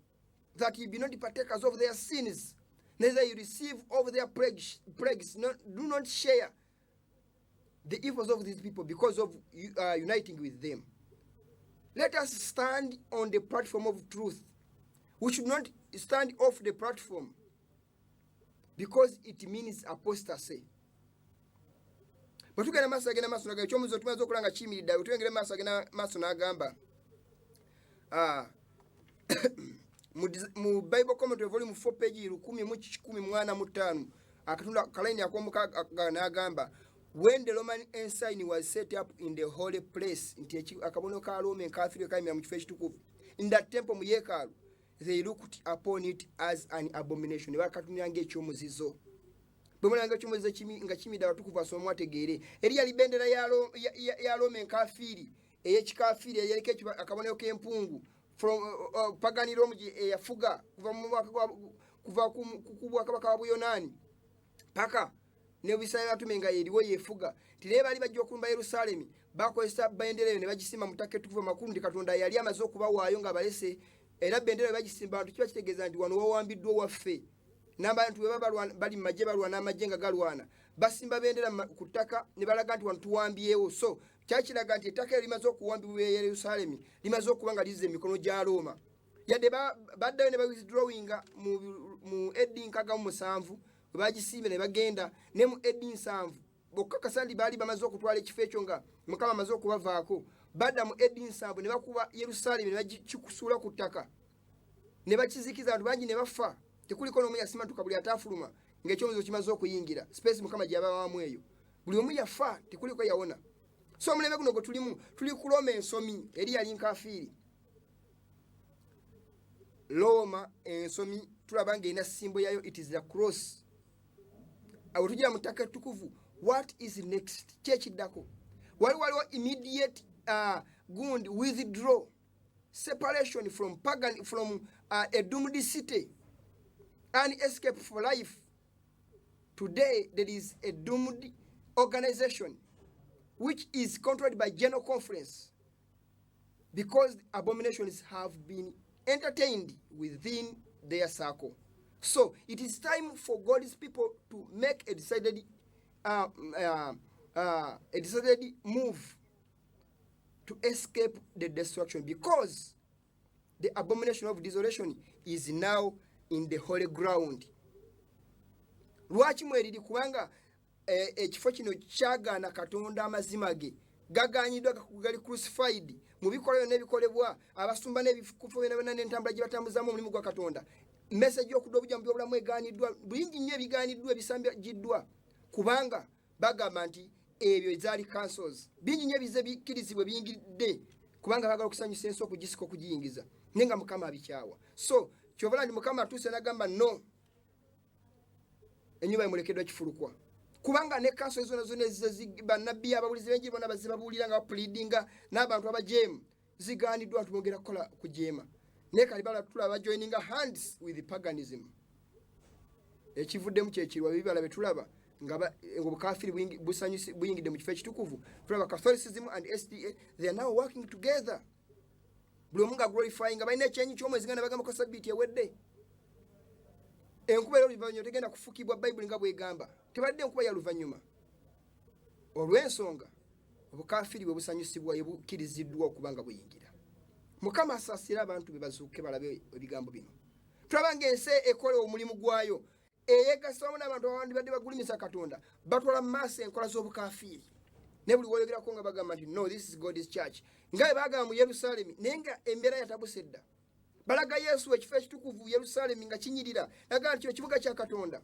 that you be not partakers of their sins neither you receive of their plagues do not share the evils of these people because of uniting with them. Let us stand on the platform of truth. We should not stand off the platform because it means apostasy. But tugenda maaso agenda maaso naga ekyomuzizo tumaze okulanga kiyimiridde tugenda maaso agenda maaso n'agamba mu Bible Commentary volume 4 page 10:145 akatunda kalaini ak'omukaaga n'agamba when the Roman ensign was set up in the holy place nti akabono ka Rome enkafiiri kayimira mu kifo ekitukuvu in that temple mu yeekaalu they looked upon it as an abomination ne bakatunira ng'ekyomuzizo bwe mulanga ekyomuzizo nga kimidde abatukuvu asoma ategeere eri yali bendera ya Rome enkafiiri ey'ekikafiiri eyeriko akabonero k'empungu from pagani Rome eyafuga kuva ku bwakabaka wa Buyonaani paka ne bisaya batume nga eriwo yefuga tire bali bajja okulumba Yerusaalemi bakozesa bendera eyo ne bagisimba mu ttaka ettukuvu amakulu ndi Katonda yali amaze okubawaayo nga balese era bendera bagisimba abantu kiba kitegeeza nti wano wawambiddwa waffe n'abantu bwe baba bali mu magye balwana n'amagye nga galwana basimba bendera ku ttaka ne balaga nti wano tuwambyewo so kyakiraga nti ettaka limaze okuwambibwa Yerusaalemi limaze okuba nga lizza emikono gya Roma yadde baddayo ne bawithdrawinga mu Eddi 7 bagisimbe ne bagenda ne mu Eddi 7 bokka kasandi baali bamaze okutwala ekifo ekyo nga Mukama amaze okubavaako badda mu Eddi 7 ne bakuba Yerusaalemi ne bagikusuula ku ttaka ne bakizikiza abantu bangi ne bafa tekuliko n'omu yasimatuka buli ataafuluma ng'ekyomuzizo kimaze okuyingira space Mukama gye yabawamu eyo buli omu yafa tekuliko yawona so omulembe guno gwe tulimu tuli ku Roma ensomi eri yali nkafiiri Roma ensomi tulaba ng'erina simbo yayo it is the cross awo tujja mu ttaka ettukuvu what is next kyekiddako waliwo immediate gund withdraw separation from pagan from a doomed city and escape for life. Today there is a doomed organization which is controlled by General Conference because abominations have been entertained within their circle. So it is time for God's people to make a decided move to escape the destruction, because the abomination of desolation is now in the holy ground. Lwaki mweriri kubanga ekifo kino kyagaana Katonda amazima ge gaganyiddwa gali crucified mu bikolwa byonna ebikolebwa abasumba n'ebifukufo byonna n'entambula gye batambuzaamu omulimu gwa Katonda. Message y'okudda obujja mu byobulamu egaaniddwa, bingi nnyo ebigaaniddwa ebisambiddwa kubanga bagamba nti ebyo zaali cancels. Bingi nnyo ebize bikkirizibwe biyingidde kubanga baagala okusanyusa ensi okugisika okugiyingiza naye nga Mukama abikyawa. So kyova ndi Mukama atuuse n'agamba no, ennyumba emulekeddwa kifulukwa kubanga ne cancel zonna bannabbi ababulizi b'enjiri bonna bazibabuulira nga bapulidinga n'abantu abajeemu zigaaniddwa tumwongera kukola kujeema. Naye kali bala tulaba joining hands with paganism. Ekivuddemu kyekirwa bibala betulaba nga obukafiri buyingidde mu kifo ekitukuvu. Tulaba Catholicism and SDA, they are now working together. Buli omu nga glorifying nga balina ekyenyi ky'omwezi nga ne bagamba ko sabbiiti ewedde. Enkuba y'oluvannyuma tegenda kufukibwa Bayibuli nga bw'egamba. Tebadde enkuba ya luvannyuma. Olw'ensonga obukafiri bwe busanyusibwa bukkiriziddwa okuba nga buyingira. Mukama asaasira abantu be bazuuke balabe ebigambo bino. Tulaba ng'ensi ekola omulimu gwayo eyeegasamu n'abantu abandi bagulumisa Katonda batwala mu maaso enkola z'obukafiri. Ne buli woyogerako nga bagamba nti no, this is God's church. Nga bwe baagamba mu Yerusaalemi naye nga embeera yatabuse dda. Balaga Yesu ekifo ekitukuvu Yerusaalemi nga kinyirira. Naga nti ekibuga kya Katonda.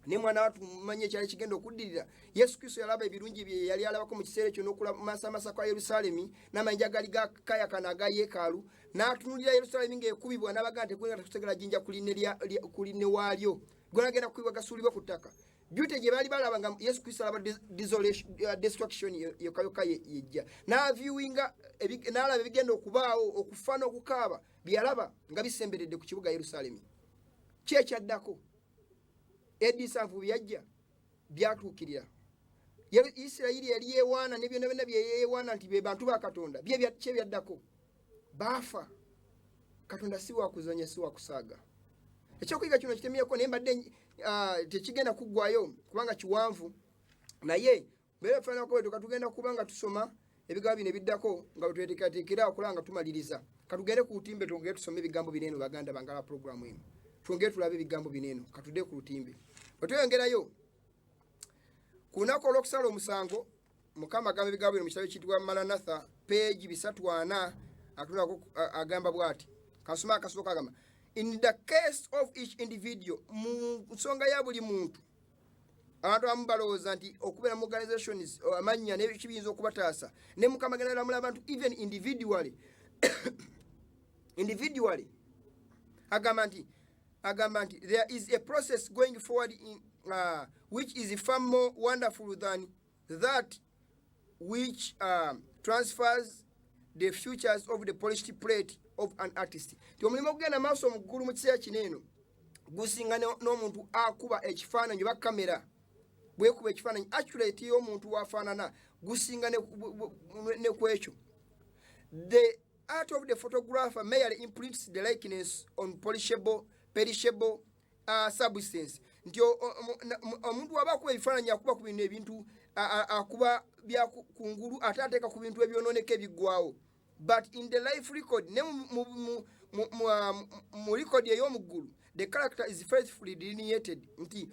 Ne mwana watu manye kyali kigenda okuddirira. Yesu Kristo yalaba ebirungi bye yali alabako mu kiseera ekyo n'okulamasa kwa Yerusaalemi n'amayinja gali gakayakana aga yeekaalu n'atunulira Yerusaalemi ng'ekubibwa n'abaga nti kwenda tutegera jinja kuline waalyo gonagenda kukubibwa gasuulibwa ku ttaka. Byute gye baali balaba nga Yesu Kristo alaba destruction yokayoka yejja n'aviewinga n'alaba ebigenda okubaawo okufa n'okukaaba byalaba nga bisemberedde ku kibuga Yerusaalemi. Ki ekyaddako? Edisanvu byajja byatuukirira. Isirayiri yali yeewaana ne byonna byonna bye yeewaana nti be bantu ba Katonda kye byaddako baafa. Katonda si wa kuzanya, si wa kusaaga. Ekyokuyiga kino kitemyeko naye mbadde tekigenda kuggwayo kubanga kiwanvu, naye mbere tufaanako bwe tugenda kuba nga tusoma ebigambo bino ebiddako nga bwe tweteekateekera okuba nga tumaliriza. Katugende ku lutimbe twongere tusome ebigambo bino baganda bangala programu eno. Twongere tulabe ebigambo bino katudde ku lutimbe. Bwe tweyongerayo ku lunaku olw'okusala omusango Mukama agamba ebigambo bino mu kitabo ekiyitibwa Maranatha peegi 340 atunako agamba bw'ati. Kasoma akasooka agamba in the case of each individual, mu nsonga ya buli muntu abantu abamu balowooza nti okubeera mu organizations amannya n'ekibiyinza okubataasa ne Mukama agenda lamula abantu even individually agamba nti there is a process going forward in which is far more wonderful than that which transfers the futures of the polished plate of an artist. Omulimu ogenda maaso muggulu mu kiseera kino eno gusinga n'omuntu akuba ekifaananyi oba kamera bwekuba ekifaananyi accurate y'omuntu wafaanana gusinga ne kwekyo. The art of the photographer merely imprints the likeness on perishable substance. Nti omuntu waba akuba ebifaananyi akuba ku bino ebintu akuba bya kungulu ate ateeka ku bintu ebyonooneka ebiggwawo. But in the life record, mu record ey'omuggulu, the character is faithfully delineated. Nti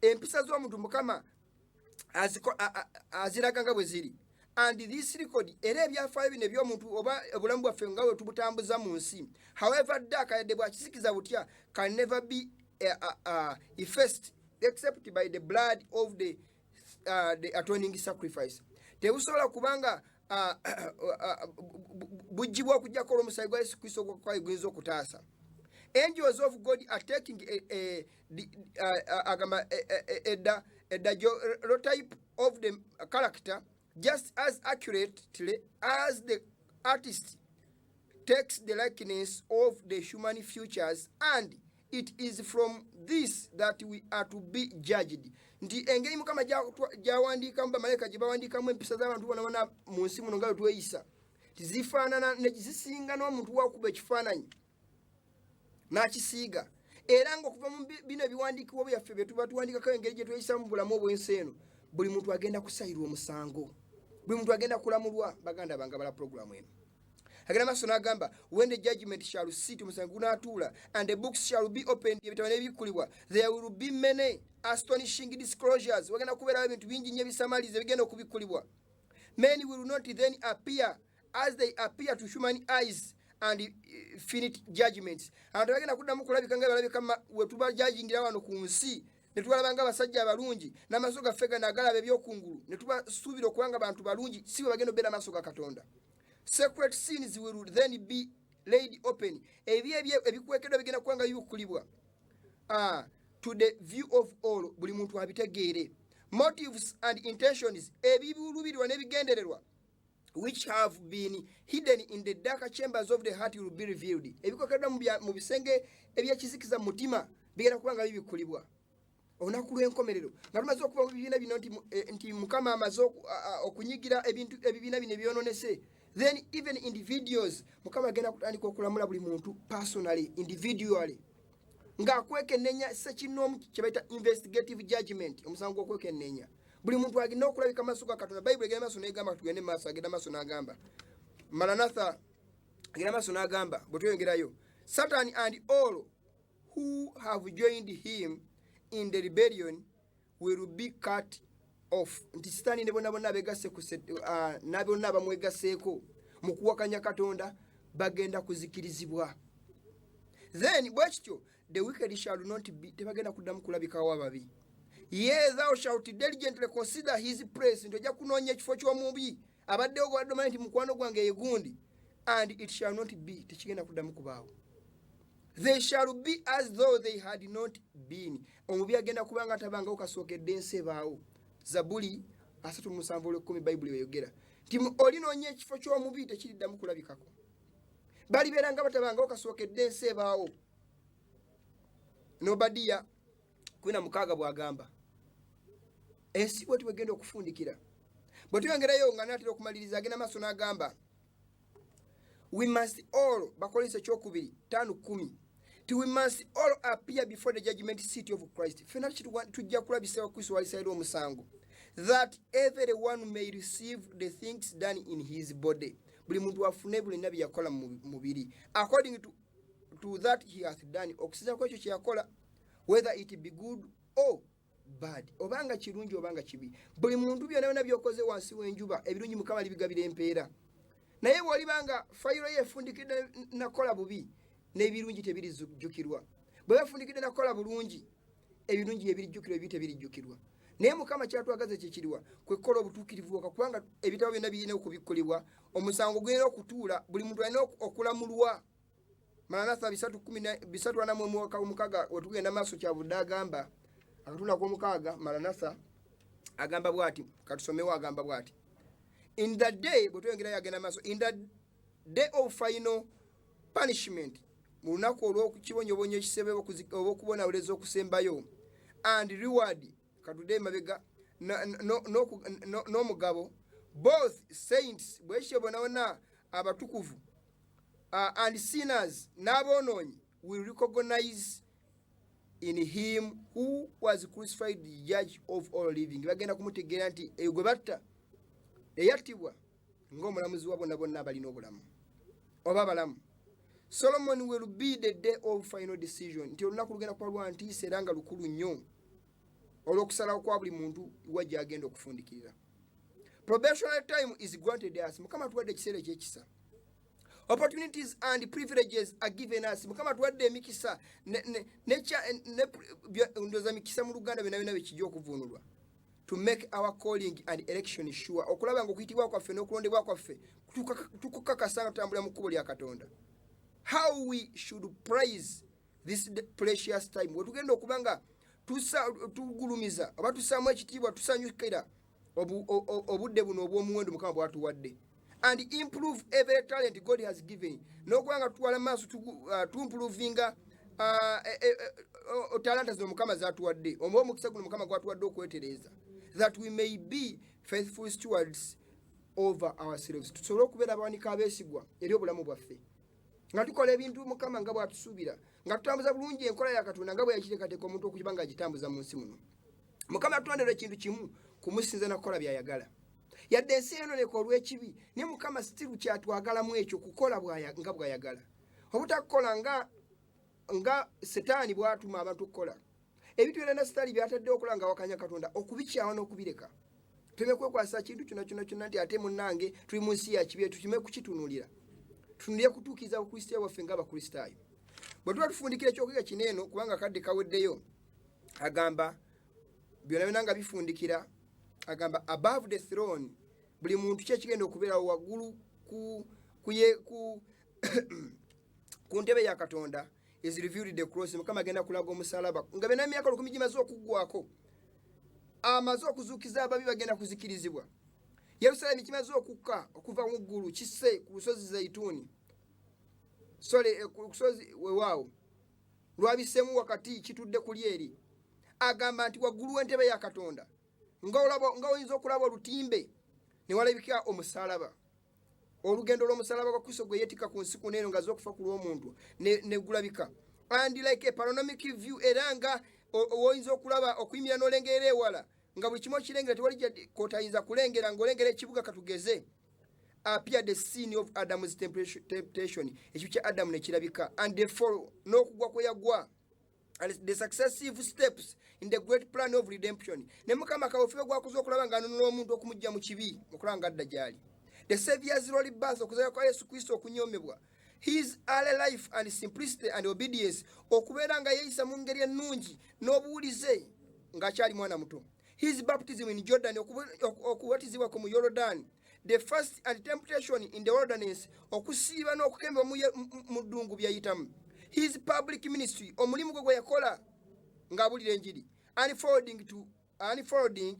empisa z'omuntu Mukama aziraga nga bwe ziri. And this record era ebyafaayo bino eby'omuntu oba obulamu bwaffe nga bwe tubutambuza mu nsi, however dark yadde bwakisikiza butya, can never be effaced except by the blood of the atoning sacrifice. Tebusobola kubanga bujjibwa okujjako olw'omusaayi gwa Yesu Kristo gwayigwiza okutaasa. Angels of God are taking a daguerreotype of the character just as accurately as the artist takes the likeness of the human futures, and it is from this that we are to be judged. Nti engeri Mukama gyawandiikamu bamalayika gye bawandiikamu empisa z'abantu bonaabona mu nsi muno nga bwe tweyisa tizifaanana ne zisinga n'omuntu wakuba ekifaananyi n'akisiiga era ng'okuva mu bino ebiwandiikibwa byaffe bye tuba tuwandikako engeri gye tweyisamu mu bulamu obwensi eno buli muntu agenda kusayirwa omusango buli muntu agenda kulamulwa baganda bange abala puroguramu eno agenda maaso n'agamba when the judgment shall sit omusango gunaatuula and the books shall be opened ebitabo n'ebikkulibwa there will be many astonishing disclosures wagenda kubeerawo ebintu bingi nnyo ebisamaliza ebigenda okubikkulibwa men will not then appear as they appear to human eyes and finite judgments abantu bagenda kuddamu kulabika nga balabika we tuba judgingira wano ku nsi ne tubalaba nga abasajja abalungi n'amaaso gaffe gano agalaba ebyokungulu ne tubasuubira okuba nga bantu balungi si bwe bagenda obeera amaaso ga Katonda. Secret sins will then be laid open ebikwekeddwa bigenda kuba nga bibikkulibwa to the view of all buli muntu abitegeere. Motives and intentions ebibulubirirwa n'ebigendererwa which have been hidden in the darker chambers of the heart will be revealed. Ebikwekeddwa mu bisenge ebyekizikiza mu mutima bigenda kuba nga bibikkulibwa olunaku lw'enkomerero nga tumaze okuva mu bibiina bino nti Mukama amaze okunyigira ebintu ebibiina bino ebyononese. Then even individuals Mukama agenda kutandika okulamula buli muntu personally individually ng'akwekennenya sekinoomu kye bayita investigative judgment omusango gw'okwekennenya buli muntu agenda okulabika maaso ga Katonda. Bayibuli egenda maaso n'egamba tugende maaso agenda maaso n'agamba Maranatha agenda maaso n'agamba bwe tweyongerayo Satan and all who have joined him in the rebellion will be cut off. Nti Sitaani ne bonna abeegasse n'abonna abamwegasseeko mu kuwakanya Katonda bagenda kuzikirizibwa. Then bwe kityo the wicked shall not be tebagenda kuddamu kulabikawo ababi. Yea, thou shalt diligently consider his place. Nti ojja kunoonya ekifo ky'omubi abaddewo gwadde omanyi nti mukwano gwange ye gundi and it shall not be tekigenda kuddamu kubaawo. They shall be as though they had not been. Omubi agenda kubanga tabangawo kasookedde ensi ebaawo. Zabuli 37:10 Bayibuli eyogera nti olinoonya ekifo ky'omubi tekiriddamu kulabikako. Balibeera nga batabangawo kasookedde ensi ebaawo. Nobadiya 16 bw'agamba ensi bwe tubagenda okufundikira. Bwe tuyongerayo nga naatera okumaliriza agenda maaso n'agamba we must all bakolesa ekyokubiri 5:10 we must all appear before the judgment seat of Christ. Fena tujja kulabisa Kristo walisalira omusango that everyone may receive the things done in his body. Buli muntu afune buli nabi yakola mu mubiri according to that he hath done. Okusiza kwekyo kye yakola whether it be good or bad obanga kirungi obanga kibi buli muntu byonna byokoze wansi w'enjuba ebirungi Mukama libigabira empeera. Naye bw'olibanga fayiro ye efundikidde nakola bubi n'ebirungi tebirijjukirwa bwe bafundikidde nakola bulungi ebirungi ebirijjukirwa ebi tebirijjukirwa. Naye Mukama kyatwagaza kyekiriwa kwekola obutuukirivu okubanga ebitabo byonna birina okubikkulibwa omusango gulina okutuula buli muntu alina okulamulwa. Maranatha 3:3 wetugenda maaso kyabudde agamba akatunda kw'omukaaga Maranatha agamba bw'ati katusomewo agamba bw'ati in the day bwe tweyongerayo agenda maaso in the day of final punishment mu lunaku olw'okukibonyoobonya ekisebe oba okubonawereza okusembayo and reward katudde emabega n'omugabo both saints bwe kityo bonna abatukuvu and sinners n'aboonoonyi will recognize in him who was crucified the judge of all living. Bagenda kumutegeera nti gwe batta eyattibwa ng'omulamuzi wa bonna abalina obulamu oba balamu. Solomon will be the day of final decision. Nti olunaku lugenda kuba lwa ntiisa era nga lukulu nnyo olw'okusalawo kwa buli muntu wajja agenda okufundikirira. Probationary time is granted us. Mukama tuwadde ekiseera ekyekisa. Opportunities and privileges are given us. Mukama tuwadde emikisa ndoza mikisa mu Luganda byonna bijja okuvunulwa to make our calling and election sure. Okulaba nga okuyitibwa kwaffe n'okulondebwa kwaffe tukukakasa nga tutambula mu kkubo lya Katonda. How we should praise this precious time. We tugenda okuba nga tugulumiza oba tusaamu ekitiibwa tusanyukira obudde buno obw'omuwendo Mukama bw'atuwadde. And improve every talent God has given. N'okuba nga tutwala maaso tuimprovinga talanta zino Mukama z'atuwadde oba omukisa guno Mukama gw'atuwadde okwetereeza that we may be faithful stewards over ourselves. Tusobole okubeera abawanika abeesigwa eri obulamu bwaffe. nga tukola ebintu Mukama nga bw'atusuubira, nga tutambuza bulungi enkola ya Katonda nga bwe yakiteekateeka omuntu okuba nga agitambuza mu nsi muno. Mukama atutondera ekintu kimu, kumusinza na kukola by'ayagala. Yadde ensi eyononeka olw'ekibi, naye Mukama sitiru kyatwagalamu ekyo, kukola nga bw'ayagala. Obutakukola nga Setaani bw'atuma abantu okukola. Ebintu byonna Setaani by'ataddeho okukola nga wakanya Katonda, okubikyawa n'okubireka. Tuleme kwekwasa kintu kyonna nti ate munnange tuli mu nsi ya kibi, tukime kukitunuulira. Tutunulire kutuukiriza Bukristaayo bwaffe ng'Abakristaayo. Bwe tuba tufundikira ekyokuyiga kino eno, kubanga kadde kaweddeyo, agamba byonna nga bifundikira, agamba above the throne, buli muntu kyekigenda okubeerawo waggulu ku ntebe ya Katonda, is revealed the cross. Mukama agenda kulaga omusalaba nga byonna emyaka 10 gimaze okuggwako, amaze okuzuukiza ababi bagenda kuzikirizibwa. Yerusaalemi kimaze okukka okuva mu ggulu, kisse ku lusozi Zayituuni, ku lusozi weewaawo lwabisemu wakati, kitudde kuli eri. Agamba nti waggulu w'entebe ya Katonda nga oyinza okulaba olutimbe ne walabika omusalaba, olugendo lw'omusalaba gwa Kristo gwe yeetikka ku nsi kuno eno nga z'okufa ku lw'omuntu ne gulabika. And like a panoramic view, era nga oyinza okulaba okuyimira n'olengerera ewala nga buli kimu okirengera tewali kotayinza kulengera, ng'olengera ekibuga katugeze. Appear the scene of Adam's temptation, ekyo kya Adamu ne kirabika, and the fall, n'okugwa kwe yagwa, and the successive steps in the great plan of redemption. Ne Mukama kaweefube gwakuza okulaba ng'anunula omuntu okumujja mu kibi okulaba nga adda gy'ali. The Savior's early birth, okuzaala kwa Yesu Kristo okunyoomebwa. His early life and simplicity and obedience, okubeera nga yeeyisa mu ngeri ennungi n'obuwulize ng'akyali mwana muto. His baptism in Jordan, okubatizibwa ku mu Yorodani. The first and temptation in the wilderness, okusiiba n'okukemebwa mu ddungu byayitamu. His public ministry, omulimu gwe yakola ng'abulira enjiri. Unfolding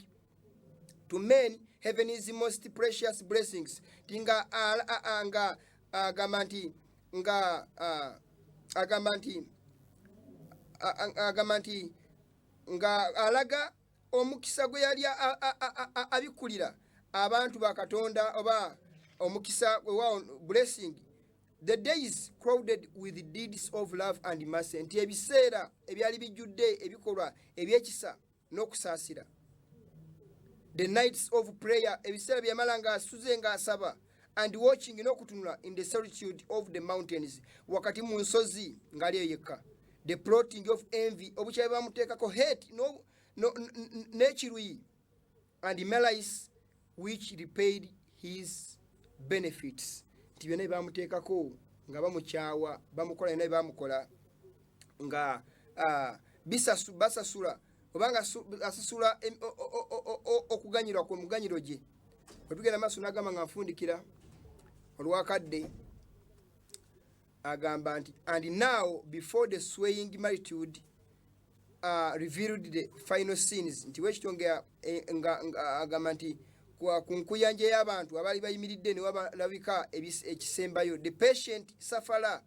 to men heaven's most precious blessings. Tinga agamba nti nga alaga omukisa gwe yali abikulira abantu ba Katonda, oba omukisa weewaawo, blessing. The days crowded with deeds of love and mercy. Nti ebiseera ebyali bijjudde ebikolwa ebyekisa n'okusaasira. The nights of prayer, ebiseera byamala ng'asuze ng'asaba, and watching n'okutunula in the solitude of the mountains, wakati mu nsozi ng'aliyo yekka. The plotting of envy, obukyayi bamuteekako, hate n'ekiruyi, and malice which repaid his benefits. Nti byonna byamuteekako nga bamukyawa, bamukola byonna byamukola nga basasula, obanga asasula okuganyirwa ku muganyiro gye. Bwe tugenda maaso n'agamba nga nfundikira olwakadde, agamba nti and now before the swaying multitude revealed the final scenes. Nti wekitonga agamba nti ku nkuyanja y'abantu abaali bayimiridde ne wabalabika ekisembayo. The patient sufferer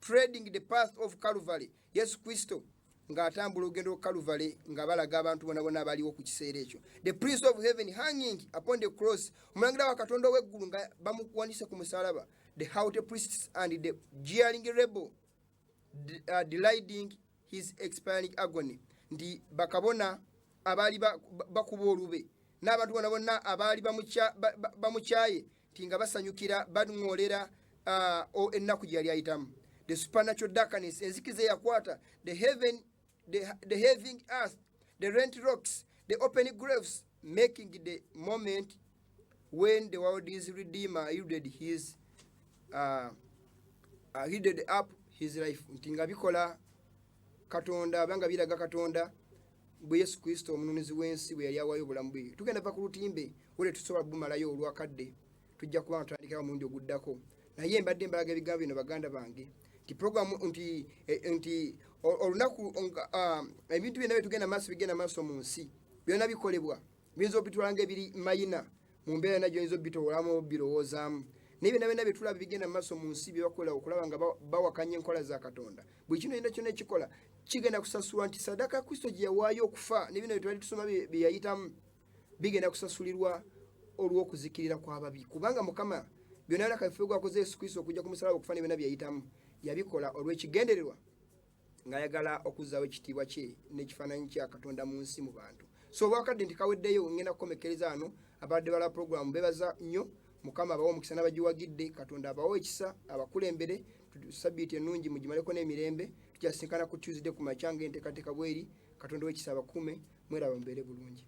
treading the path of Calvary, Yesu Kristo ng'atambula olugendo lwa Calvary nga balaga abantu bonna bonna abaliwo ku kiseera ekyo. The Prince of Heaven hanging upon the cross, omulangira wa Katonda w'eggulu nga bamuwanise ku musalaba. The haughty priests and the jeering rebel deriding his expiring agony. Nti bakabona abaali bakuba olube n'abantu bonna bonna abaali bamukyaye nti nga basanyukira baŋŋoolera ennaku gye yali ayitamu. The supernatural darkness, enzikiza yakwata. The heaving earth, the rent rocks, the open graves, making the moment when the world's Redeemer yielded up his life. Nti nga bikola Katonda, banga biraga Katonda bwe Yesu Kristo omununuzi w'ensi bwe yali awaayo obulamu bwe. Tugenda va ku lutimbe wole tusobola bumalayo olwakadde, tujja kuba tutandikira omulundi oguddako. Naye mbadde mbalaga ebigambo bino baganda bange nti programu nti olunaku ebintu byonna bye bigenda maaso mu nsi byonna bikolebwa biyinza obitwala ng'ebiri mayina mu mbeera nagyo oyinza obitolamu birowoozaamu. Naye byonna byonna bye tulaba bigenda maaso mu nsi bye bakola okulaba nga bawakanya enkola za Katonda. Buli kino yonna kyonna ekikola kigenda kusasulwa, nti saddaaka Kristo gye yawaayo okufa ne bino bye twali tusoma bye yayitamu bigenda kusasulirwa olw'okuzikirira kw'ababi. Kubanga Mukama byonna byonna kafife gwakoze Yesu Kristo okujja ku musalaba okufa ne byonna bye yayitamu yabikola olw'ekigendererwa ng'ayagala okuzzaawo ekitiibwa kye n'ekifaananyi kya Katonda mu nsi mu bantu. So obwakadde nti kaweddeyo ngenda kukomekereza ano abadde bala puroguramu bebaza nnyo. Mukama abawa omukisa n'abagiwagidde. Katonda abawa ekisa abakulembere. Sabbiiti ennungi mugimaleko n'emirembe. Tujasinkana ku Tuesday ku makya ng'enteekateeka bweri. Katonda w'ekisa abakuume. Mweraba mubeere bulungi.